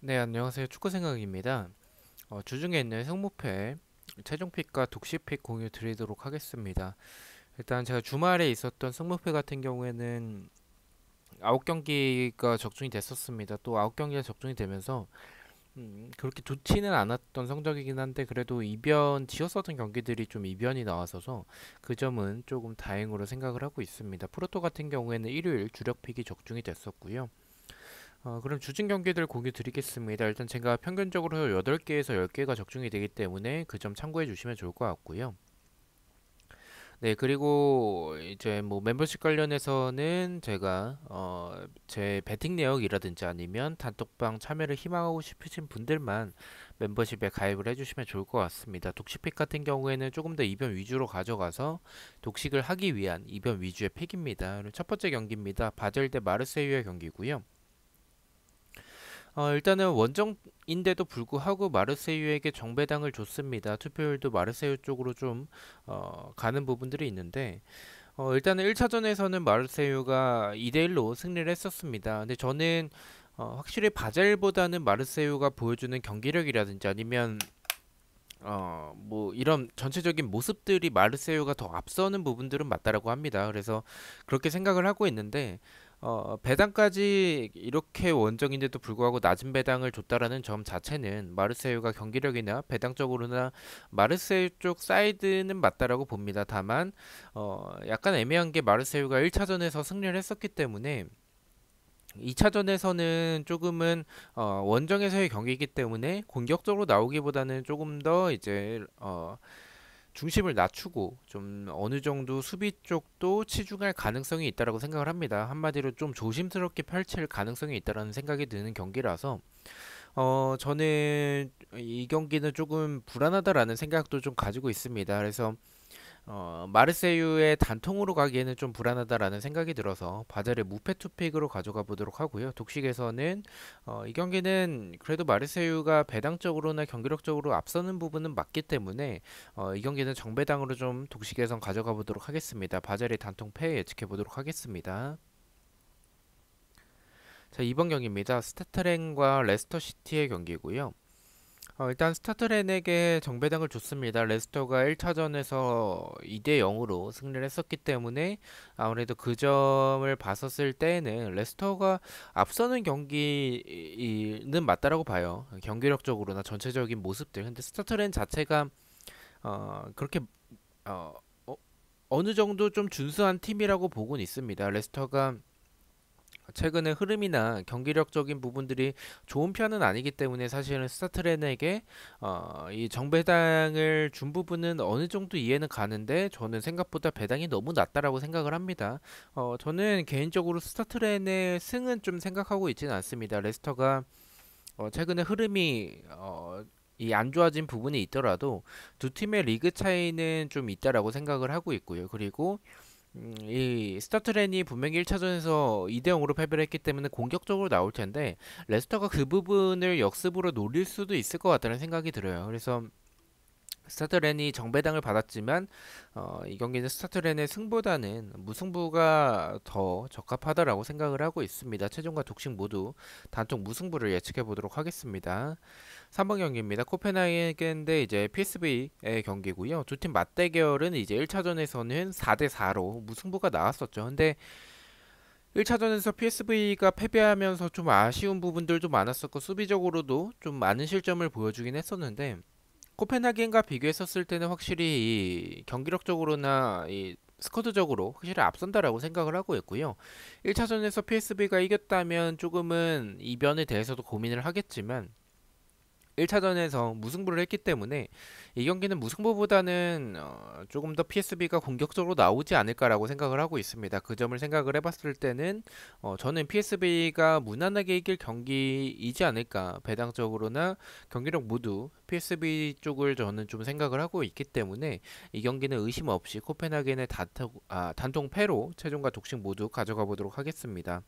네, 안녕하세요. 축구생각입니다. 주중에 있는 승무패, 최종픽과 독식픽 공유 드리도록 하겠습니다. 일단 제가 주말에 있었던 승무패 같은 경우에는 9경기가 적중이 됐었습니다. 또 9경기가 적중이 되면서 그렇게 좋지는 않았던 성적이긴 한데 그래도 이변 지었었던 경기들이 좀 이변이 나와서서 그 점은 조금 다행으로 생각을 하고 있습니다. 프로토 같은 경우에는 일요일 주력픽이 적중이 됐었고요. 그럼 주중 경기들 공유 드리겠습니다. 일단 제가 평균적으로 8개에서 10개가 적중이 되기 때문에 그 점 참고해 주시면 좋을 것 같고요. 네, 그리고 이제 뭐 멤버십 관련해서는 제가 제 베팅 내역이라든지 아니면 단톡방 참여를 희망하고 싶으신 분들만 멤버십에 가입을 해주시면 좋을 것 같습니다. 독식픽 같은 경우에는 조금 더 이변 위주로 가져가서 독식을 하기 위한 이변 위주의 픽입니다. 그럼 첫 번째 경기입니다. 바젤 대 마르세유의 경기고요. 일단은 원정인데도 불구하고 마르세유에게 정배당을 줬습니다. 투표율도 마르세유 쪽으로 좀 가는 부분들이 있는데 일단은 1차전에서는 마르세유가 2대1로 승리를 했었습니다. 근데 저는 확실히 바젤보다는 마르세유가 보여주는 경기력이라든지 아니면 뭐 이런 전체적인 모습들이 마르세유가 더 앞서는 부분들은 맞다라고 합니다. 그래서 그렇게 생각을 하고 있는데 배당까지 이렇게 원정인데도 불구하고 낮은 배당을 줬다라는 점 자체는 마르세유가 경기력이나 배당적으로나 마르세유 쪽 사이드는 맞다라고 봅니다. 다만 약간 애매한 게 마르세유가 1차전에서 승리를 했었기 때문에 2차전에서는 조금은 원정에서의 경기이기 때문에 공격적으로 나오기보다는 조금 더 이제 중심을 낮추고 좀 어느 정도 수비 쪽도 치중할 가능성이 있다라고 생각을 합니다. 한마디로 좀 조심스럽게 펼칠 가능성이 있다라는 생각이 드는 경기라서 저는 이 경기는 조금 불안하다라는 생각도 좀 가지고 있습니다. 그래서 마르세유의 단통으로 가기에는 좀 불안하다라는 생각이 들어서 바젤의 무패 투픽으로 가져가 보도록 하고요. 독식에서는 이 경기는 그래도 마르세유가 배당적으로나 경기력적으로 앞서는 부분은 맞기 때문에 이 경기는 정배당으로 좀 독식에선 가져가 보도록 하겠습니다. 바젤의 단통 패 예측해 보도록 하겠습니다. 자, 이번 경기입니다. 스타트렌과 레스터 시티의 경기고요. 일단 스타트렌에게 정배당을 줬습니다. 레스터가 1차전에서 2대 0으로 승리를 했었기 때문에 아무래도 그 점을 봤었을 때에는 레스터가 앞서는 경기는 맞다라고 봐요. 경기력적으로나 전체적인 모습들. 근데 스타트렌 자체가 그렇게 어, 어, 어느 정도 좀 준수한 팀이라고 보곤 있습니다. 레스터가 최근에 흐름이나 경기력적인 부분들이 좋은 편은 아니기 때문에 사실은 스타트렌에게 이 정배당을 준 부분은 어느 정도 이해는 가는데 저는 생각보다 배당이 너무 낮다라고 생각을 합니다. 저는 개인적으로 스타트렌의 승은 좀 생각하고 있지는 않습니다. 레스터가 최근에 흐름이 이 안 좋아진 부분이 있더라도 두 팀의 리그 차이는 좀 있다라고 생각을 하고 있고요. 그리고 이 스타트렌이 분명히 1차전에서 2대 0으로 패배를 했기 때문에 공격적으로 나올 텐데 레스터가 그 부분을 역습으로 노릴 수도 있을 것 같다는 생각이 들어요. 그래서 스타트렌이 정배당을 받았지만 이 경기는 스타트렌의 승보다는 무승부가 더 적합하다라고 생각을 하고 있습니다. 최종과 독식 모두 단독 무승부를 예측해 보도록 하겠습니다. 3번 경기입니다. 코펜하겐 대 이제 PSV의 경기고요. 두 팀 맞대결은 이제 1차전에서는 4대 4로 무승부가 나왔었죠. 근데 1차전에서 PSV가 패배하면서 좀 아쉬운 부분들도 많았었고 수비적으로도 좀 많은 실점을 보여주긴 했었는데 코펜하겐과 비교했었을 때는 확실히 이 경기력적으로나 이 스쿼드적으로 확실히 앞선다라고 생각을 하고 있고요. 1차전에서 PSV가 이겼다면 조금은 이변에 대해서도 고민을 하겠지만 1차전에서 무승부를 했기 때문에 이 경기는 무승부보다는 조금 더 PSB가 공격적으로 나오지 않을까라고 생각을 하고 있습니다. 그 점을 생각을 해봤을 때는 저는 PSB가 무난하게 이길 경기이지 않을까. 배당적으로나 경기력 모두 PSB 쪽을 저는 좀 생각을 하고 있기 때문에 이 경기는 의심 없이 코펜하겐의 단통 패로 최종과 독식 모두 가져가 보도록 하겠습니다.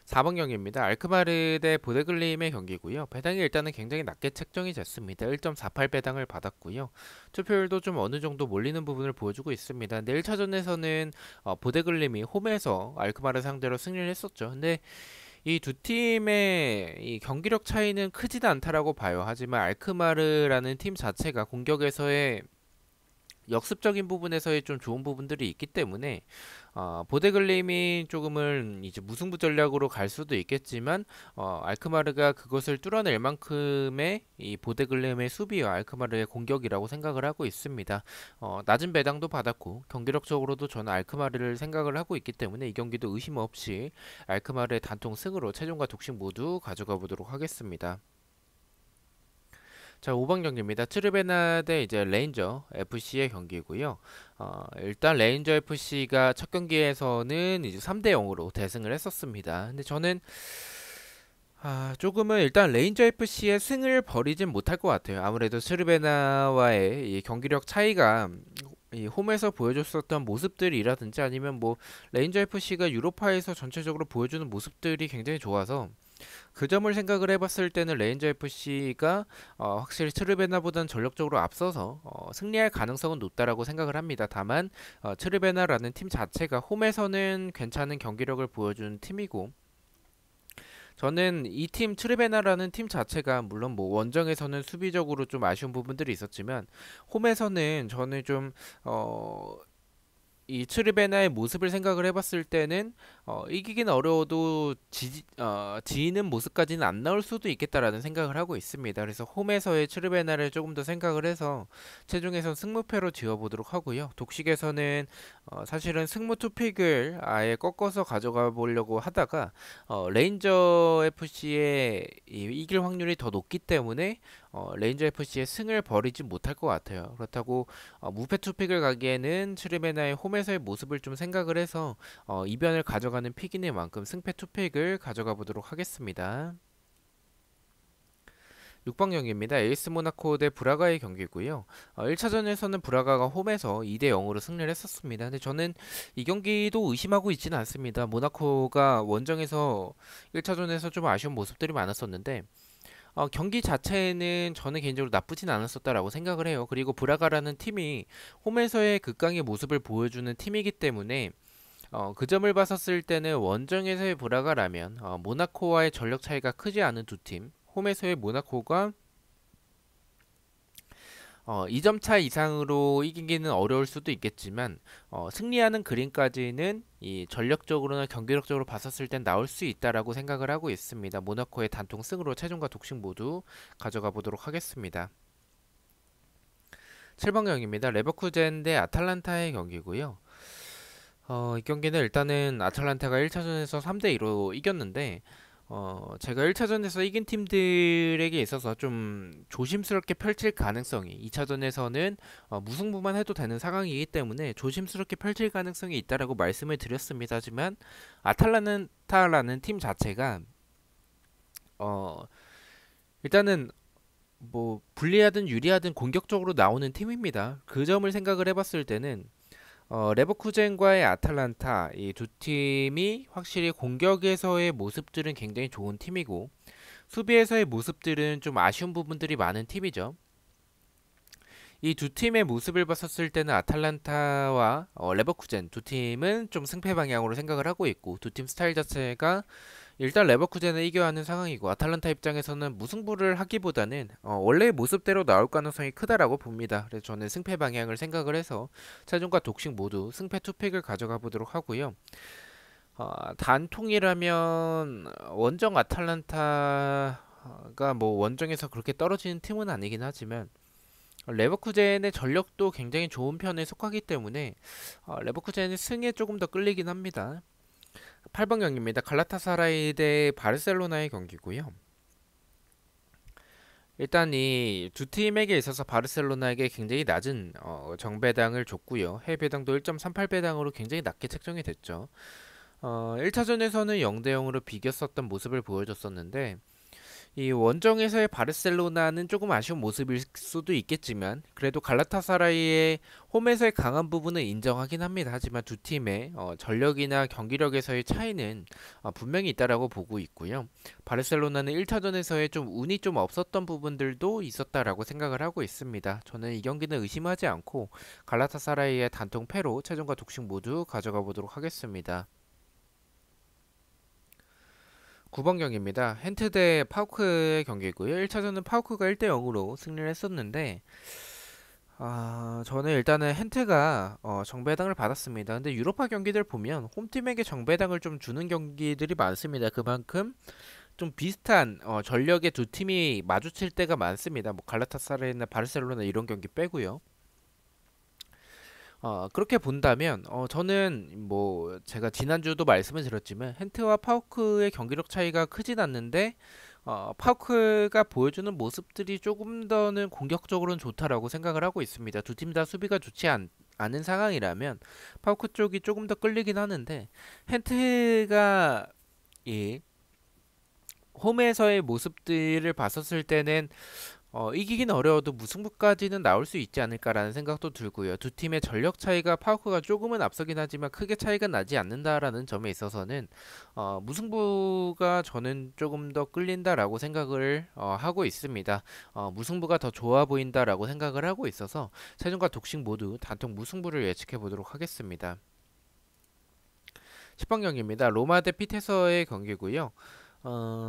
4번 경기입니다. 알크마르 대 보데글림의 경기고요. 배당이 일단은 굉장히 낮게 책정이 됐습니다. 1.48 배당을 받았고요. 투표율도 좀 어느 정도 몰리는 부분을 보여주고 있습니다. 근데 1차전에서는 보데글림이 홈에서 알크마르 상대로 승리를 했었죠. 근데 이 두 팀의 이 경기력 차이는 크지는 않다라고 봐요. 하지만 알크마르라는 팀 자체가 공격에서의 역습적인 부분에서의 좀 좋은 부분들이 있기 때문에 보데글림이 조금은 이제 무승부 전략으로 갈 수도 있겠지만 알크마르가 그것을 뚫어낼 만큼의 이 보데글림의 수비와 알크마르의 공격이라고 생각을 하고 있습니다. 낮은 배당도 받았고 경기력적으로도 저는 알크마르를 생각을 하고 있기 때문에 이 경기도 의심 없이 알크마르의 단통 승으로 최종과 독식 모두 가져가 보도록 하겠습니다. 자, 5번 경기입니다. 트르베나 대 이제 레인저 FC의 경기고요. 일단 레인저 FC가 첫 경기에서는 이제 3대 0으로 대승을 했었습니다. 근데 저는 조금은 일단 레인저 FC의 승을 버리진 못할 것 같아요. 아무래도 트르베나와의 이 경기력 차이가 이 홈에서 보여줬었던 모습들이라든지 아니면 뭐 레인저 FC가 유로파에서 전체적으로 보여주는 모습들이 굉장히 좋아서 그 점을 생각을 해봤을 때는 레인저 FC가 확실히 트르베나보다는 전력적으로 앞서서 승리할 가능성은 높다라고 생각을 합니다. 다만 트르베나라는 팀 자체가 홈에서는 괜찮은 경기력을 보여준 팀이고 저는 이 팀 트르베나라는 팀 자체가 물론 뭐 원정에서는 수비적으로 좀 아쉬운 부분들이 있었지만 홈에서는 저는 좀 이 트리베나의 모습을 생각을 해봤을 때는 이기긴 어려워도 지는 모습까지는 안 나올 수도 있겠다라는 생각을 하고 있습니다. 그래서 홈에서의 트리베나를 조금 더 생각을 해서 최종에선 승무패로 지어보도록 하고요. 독식에서는 사실은 승무 투픽을 아예 꺾어서 가져가 보려고 하다가 레인저 FC의 이길 확률이 더 높기 때문에 레인저 FC의 승을 버리지 못할 것 같아요. 그렇다고 무패 투픽을 가기에는 트리베나의 홈에서의 모습을 좀 생각을 해서 이변을 가져가는 픽인 만큼 승패 투픽을 가져가 보도록 하겠습니다. 6번 경기입니다. 에이스 모나코 대 브라가의 경기고요. 1차전에서는 브라가가 홈에서 2대 0으로 승리를 했었습니다. 근데 저는 이 경기도 의심하고 있지는 않습니다. 모나코가 원정에서 1차전에서 좀 아쉬운 모습들이 많았었는데 경기 자체는 저는 개인적으로 나쁘진 않았었다라고 생각을 해요. 그리고 브라가라는 팀이 홈에서의 극강의 모습을 보여주는 팀이기 때문에 그 점을 봤었을 때는 원정에서의 브라가라면 모나코와의 전력 차이가 크지 않은 두 팀, 홈에서의 모나코가 2점 차 이상으로 이기기는 어려울 수도 있겠지만 승리하는 그림까지는 이 전력적으로나 경기력적으로 봤었을 땐 나올 수 있다라고 생각을 하고 있습니다. 모나코의 단통 승으로 최종과 독식 모두 가져가 보도록 하겠습니다. 7번 경기입니다. 레버쿠젠 대 아탈란타의 경기고요. 이 경기는 일단은 아탈란타가 1차전에서 3대 2로 이겼는데 제가 1차전에서 이긴 팀들에게 있어서 좀 조심스럽게 펼칠 가능성이 2차전에서는 무승부만 해도 되는 상황이기 때문에 조심스럽게 펼칠 가능성이 있다라고 말씀을 드렸습니다. 하지만 아탈란타라는 팀 자체가 일단은 뭐 불리하든 유리하든 공격적으로 나오는 팀입니다. 그 점을 생각을 해봤을 때는 레버쿠젠과의 아탈란타 이 두 팀이 확실히 공격에서의 모습들은 굉장히 좋은 팀이고 수비에서의 모습들은 좀 아쉬운 부분들이 많은 팀이죠. 이 두 팀의 모습을 봤었을 때는 아탈란타와 레버쿠젠 두 팀은 좀 승패 방향으로 생각을 하고 있고 두 팀 스타일 자체가 일단 레버쿠젠을 이겨야 하는 상황이고 아탈란타 입장에서는 무승부를 하기보다는 원래의 모습대로 나올 가능성이 크다라고 봅니다. 그래서 저는 승패 방향을 생각을 해서 최종과 독식 모두 승패 투픽을 가져가 보도록 하고요. 단통이라면 원정 아탈란타가 뭐 원정에서 그렇게 떨어지는 팀은 아니긴 하지만 레버쿠젠의 전력도 굉장히 좋은 편에 속하기 때문에 레버쿠젠의 승에 조금 더 끌리긴 합니다. 8번 경기입니다. 갈라타사라이 대 바르셀로나의 경기고요. 일단 이 두 팀에게 있어서 바르셀로나에게 굉장히 낮은 정배당을 줬고요. 해배당도 1.38배당으로 굉장히 낮게 책정이 됐죠. 1차전에서는 0대 0으로 비겼었던 모습을 보여줬었는데 이 원정에서의 바르셀로나는 조금 아쉬운 모습일 수도 있겠지만 그래도 갈라타사라이의 홈에서의 강한 부분은 인정하긴 합니다. 하지만 두 팀의 전력이나 경기력에서의 차이는 분명히 있다라고 보고 있고요. 바르셀로나는 1차전에서의 좀 운이 좀 없었던 부분들도 있었다라고 생각을 하고 있습니다. 저는 이 경기는 의심하지 않고 갈라타사라이의 단통 패로 최종과 독식 모두 가져가 보도록 하겠습니다. 9번 경기입니다. 헨트 대 파우크의 경기고요. 1차전은 파우크가 1대 0으로 승리를 했었는데 저는 일단은 헨트가 정배당을 받았습니다. 근데 유로파 경기들 보면 홈팀에게 정배당을 좀 주는 경기들이 많습니다. 그만큼 좀 비슷한 전력의 두 팀이 마주칠 때가 많습니다. 뭐 갈라타사라이나 바르셀로나 이런 경기 빼고요. 그렇게 본다면 저는 뭐 제가 지난주도 말씀을 드렸지만 헨트와 파우크의 경기력 차이가 크진 않는데 파우크가 보여주는 모습들이 조금 더는 공격적으로는 좋다라고 생각을 하고 있습니다. 두 팀 다 수비가 좋지 않은 상황이라면 파우크 쪽이 조금 더 끌리긴 하는데 헨트가 이 홈에서의 모습들을 봤었을 때는 이기긴 어려워도 무승부까지는 나올 수 있지 않을까라는 생각도 들고요. 두 팀의 전력 차이가 파우크가 조금은 앞서긴 하지만 크게 차이가 나지 않는다라는 점에 있어서는 무승부가 저는 조금 더 끌린다라고 생각을 하고 있습니다. 무승부가 더 좋아 보인다라고 생각을 하고 있어서 세종과 독식 모두 단통 무승부를 예측해 보도록 하겠습니다. 10번 경기입니다. 로마 대 피테서의 경기고요.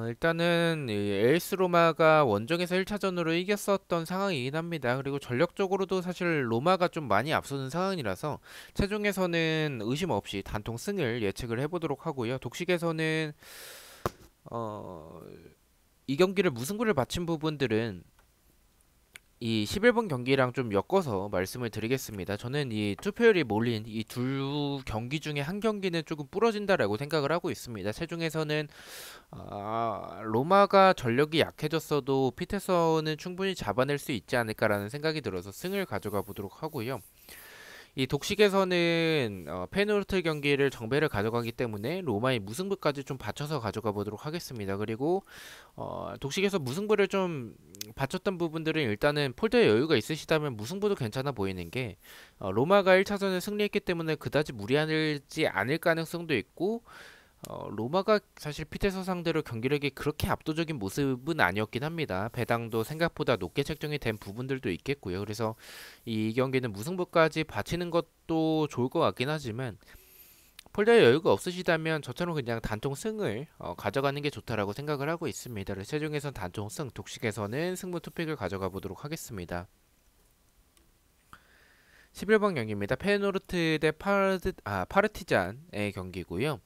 일단은 이 에이스 로마가 원정에서 1차전으로 이겼었던 상황이긴 합니다. 그리고 전력적으로도 사실 로마가 좀 많이 앞서는 상황이라서 최종에서는 의심 없이 단통 승을 예측을 해보도록 하고요. 독식에서는 어, 이 경기를 무승부를 마친 부분들은 이 11번 경기랑 좀 엮어서 말씀을 드리겠습니다. 저는 이 투표율이 몰린 이 두 경기 중에 한 경기는 조금 부러진다라고 생각을 하고 있습니다. 최종에서는 로마가 전력이 약해졌어도 피테서는 충분히 잡아낼 수 있지 않을까라는 생각이 들어서 승을 가져가 보도록 하고요. 이 독식에서는 페노르트 경기를 정배를 가져가기 때문에 로마의 무승부까지 좀 받쳐서 가져가 보도록 하겠습니다. 그리고 독식에서 무승부를 좀 받쳤던 부분들은 일단은 폴더에 여유가 있으시다면 무승부도 괜찮아 보이는 게 로마가 1차전에 승리했기 때문에 그다지 무리하지 않을 가능성도 있고 로마가 사실 피테서 상대로 경기력이 그렇게 압도적인 모습은 아니었긴 합니다. 배당도 생각보다 높게 책정이 된 부분들도 있겠고요. 그래서 이 경기는 무승부까지 바치는 것도 좋을 것 같긴 하지만 폴더에 여유가 없으시다면 저처럼 그냥 단통 승을 가져가는 게 좋다라고 생각을 하고 있습니다. 그래서 최종에선 단통 승, 독식에서는 승부 투픽을 가져가 보도록 하겠습니다. 11번 경기입니다. 페노르트 대 파르티잔의 경기고요.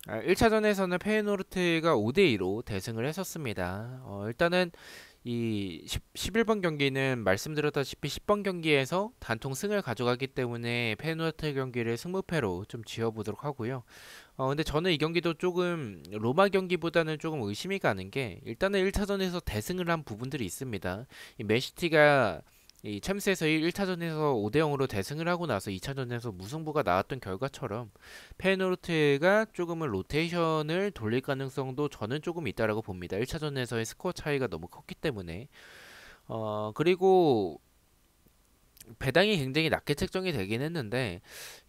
1차전에서는 페이노르트가 5대2로 대승을 했었습니다. 일단은 이 11번 경기는 말씀드렸다시피 10번 경기에서 단통 승을 가져가기 때문에 페이노르트 경기를 승무패로 좀 지어보도록 하고요. 근데 저는 이 경기도 조금 로마 경기보다는 조금 의심이 가는 게 일단은 1차전에서 대승을 한 부분들이 있습니다. 이 맨시티가 이 챔스에서 1차전에서 5대 0으로 대승을 하고 나서 2차전에서 무승부가 나왔던 결과처럼 페노르트가 조금은 로테이션을 돌릴 가능성도 저는 조금 있다라고 봅니다. 1차전에서의 스코어 차이가 너무 컸기 때문에 그리고 배당이 굉장히 낮게 책정이 되긴 했는데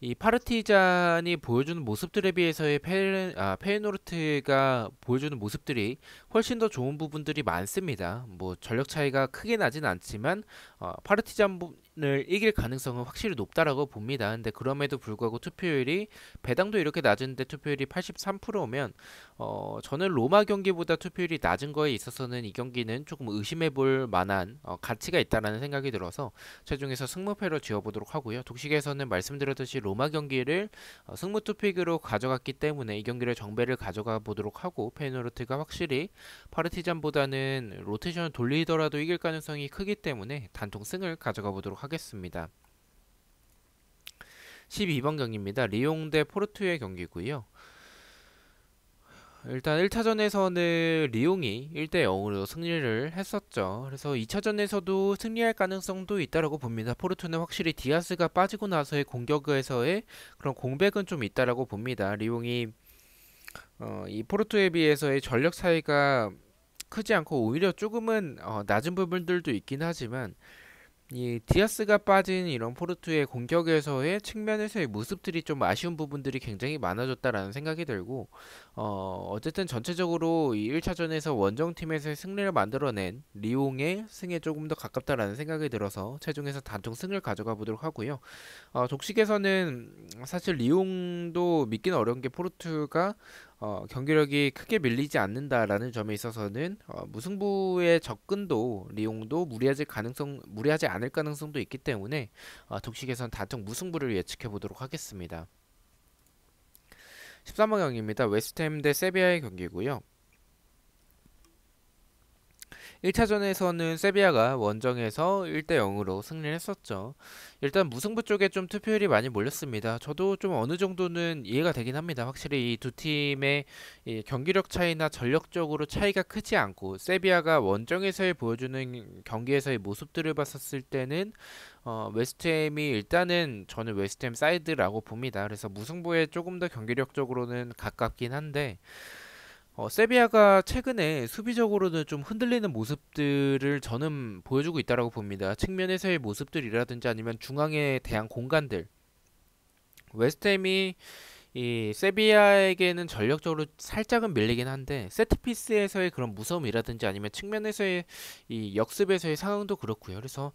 이 파르티잔이 보여주는 모습들에 비해서의 페이노르트가 보여주는 모습들이 훨씬 더 좋은 부분들이 많습니다. 뭐 전력 차이가 크게 나진 않지만 파르티잔을 이길 가능성은 확실히 높다라고 봅니다. 근데 그럼에도 불구하고 투표율이 배당도 이렇게 낮은데 투표율이 83%면 저는 로마 경기보다 투표율이 낮은 거에 있어서는 이 경기는 조금 의심해 볼 만한 가치가 있다라는 생각이 들어서 최종에서 승무패로 지어보도록 하고요. 독식에서는 말씀드렸듯이 로마 경기를 승무 투픽으로 가져갔기 때문에 이 경기를 정배를 가져가 보도록 하고 페이노르트가 확실히 파르티잔보다는 로테이션을 돌리더라도 이길 가능성이 크기 때문에 단통 승을 가져가 보도록 하겠습니다. 12번 경기입니다. 리옹 대 포르투의 경기고요. 일단 1차전에서는 리옹이 1대 0으로 승리를 했었죠. 그래서 2차전에서도 승리할 가능성도 있다라고 봅니다. 포르투는 확실히 디아스가 빠지고 나서의 공격에서의 그런 공백은 좀 있다라고 봅니다. 리옹이 이 포르투에 비해서의 전력 차이가 크지 않고 오히려 조금은 낮은 부분들도 있긴 하지만 이 디아스가 빠진 이런 포르투의 공격에서의 측면에서의 모습들이 좀 아쉬운 부분들이 굉장히 많아졌다라는 생각이 들고 어쨌든 전체적으로 이 1차전에서 원정팀에서의 승리를 만들어낸 리옹의 승에 조금 더 가깝다라는 생각이 들어서 최종에서 단통 승을 가져가 보도록 하고요. 독식에서는 사실 리옹도 믿기는 어려운 게 포르투가 경기력이 크게 밀리지 않는다라는 점에 있어서는 무승부의 접근도 리옹도 무리하지 않을 가능성도 있기 때문에 독식에선 단통 무승부를 예측해 보도록 하겠습니다. 13번 경기입니다. 웨스트햄 대 세비야의 경기고요. 1차전에서는 세비야가 원정에서 1대 0으로 승리를 했었죠. 일단 무승부 쪽에 좀 투표율이 많이 몰렸습니다. 저도 좀 어느 정도는 이해가 되긴 합니다. 확실히 이 두 팀의 이 경기력 차이나 전력적으로 차이가 크지 않고 세비야가 원정에서의 보여주는 경기에서의 모습들을 봤었을 때는 웨스트햄이 일단은 저는 웨스트햄 사이드라고 봅니다. 그래서 무승부에 조금 더 경기력적으로는 가깝긴 한데 세비야가 최근에 수비적으로는 좀 흔들리는 모습들을 저는 보여주고 있다라고 봅니다. 측면에서의 모습들이라든지 아니면 중앙에 대한 공간들. 웨스트햄이 이 세비야에게는 전력적으로 살짝은 밀리긴 한데 세트피스에서의 그런 무서움이라든지 아니면 측면에서의 이 역습에서의 상황도 그렇고요. 그래서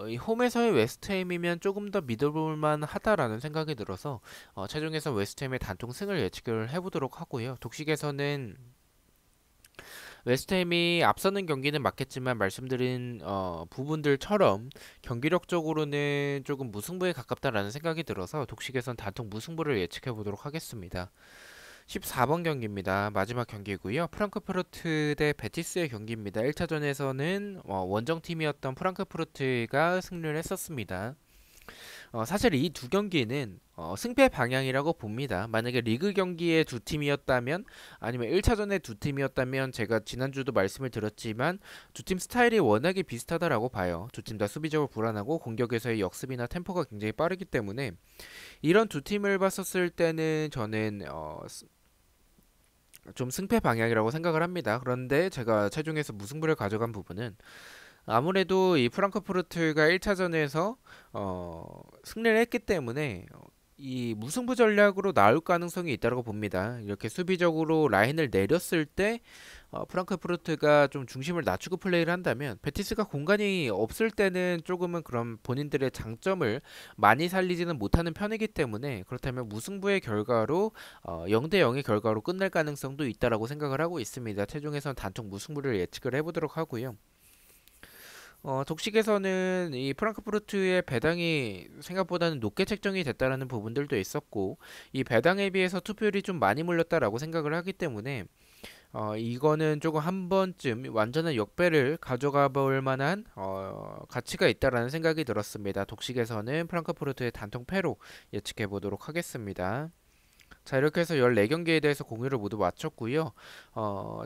이 홈에서의 웨스트햄이면 조금 더 믿어볼만 하다라는 생각이 들어서 최종에서 웨스트햄의 단통 승을 예측을 해보도록 하고요. 독식에서는 웨스트햄이 앞서는 경기는 맞겠지만 말씀드린 부분들처럼 경기력적으로는 조금 무승부에 가깝다라는 생각이 들어서 독식에선 단통 무승부를 예측해 보도록 하겠습니다. 14번 경기입니다. 마지막 경기고요. 프랑크푸르트 대 베티스의 경기입니다. 1차전에서는 원정팀이었던 프랑크푸르트가 승리를 했었습니다. 사실 이 두 경기는 승패 방향이라고 봅니다. 만약에 리그 경기의 두 팀이었다면 아니면 1차전의 두 팀이었다면 제가 지난주도 말씀을 드렸지만 두 팀 스타일이 워낙에 비슷하다라고 봐요. 두 팀 다 수비적으로 불안하고 공격에서의 역습이나 템포가 굉장히 빠르기 때문에 이런 두 팀을 봤었을 때는 저는 좀 승패 방향이라고 생각을 합니다. 그런데 제가 최종에서 무승부를 가져간 부분은 아무래도 이 프랑크푸르트가 1차전에서 승리를 했기 때문에 이 무승부 전략으로 나올 가능성이 있다고 봅니다. 이렇게 수비적으로 라인을 내렸을 때 프랑크푸르트가 좀 중심을 낮추고 플레이를 한다면 베티스가 공간이 없을 때는 조금은 그런 본인들의 장점을 많이 살리지는 못하는 편이기 때문에 그렇다면 무승부의 결과로 0대 0의 결과로 끝날 가능성도 있다라고 생각을 하고 있습니다. 최종에서는 단통 무승부를 예측을 해보도록 하고요. 독식에서는 이 프랑크푸르트의 배당이 생각보다는 높게 책정이 됐다라는 부분들도 있었고 이 배당에 비해서 투표율이 좀 많이 몰렸다라고 생각을 하기 때문에 이거는 조금 한 번쯤 완전한 역배를 가져가 볼 만한 가치가 있다라는 생각이 들었습니다. 독식에서는 프랑크푸르트의 단통 패로 예측해 보도록 하겠습니다. 자, 이렇게 해서 14경기에 대해서 공유를 모두 마쳤고요.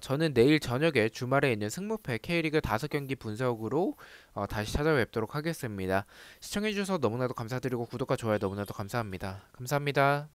저는 내일 저녁에 주말에 있는 승무패 K리그 5경기 분석으로 다시 찾아뵙도록 하겠습니다. 시청해주셔서 너무나도 감사드리고 구독과 좋아요 너무나도 감사합니다. 감사합니다.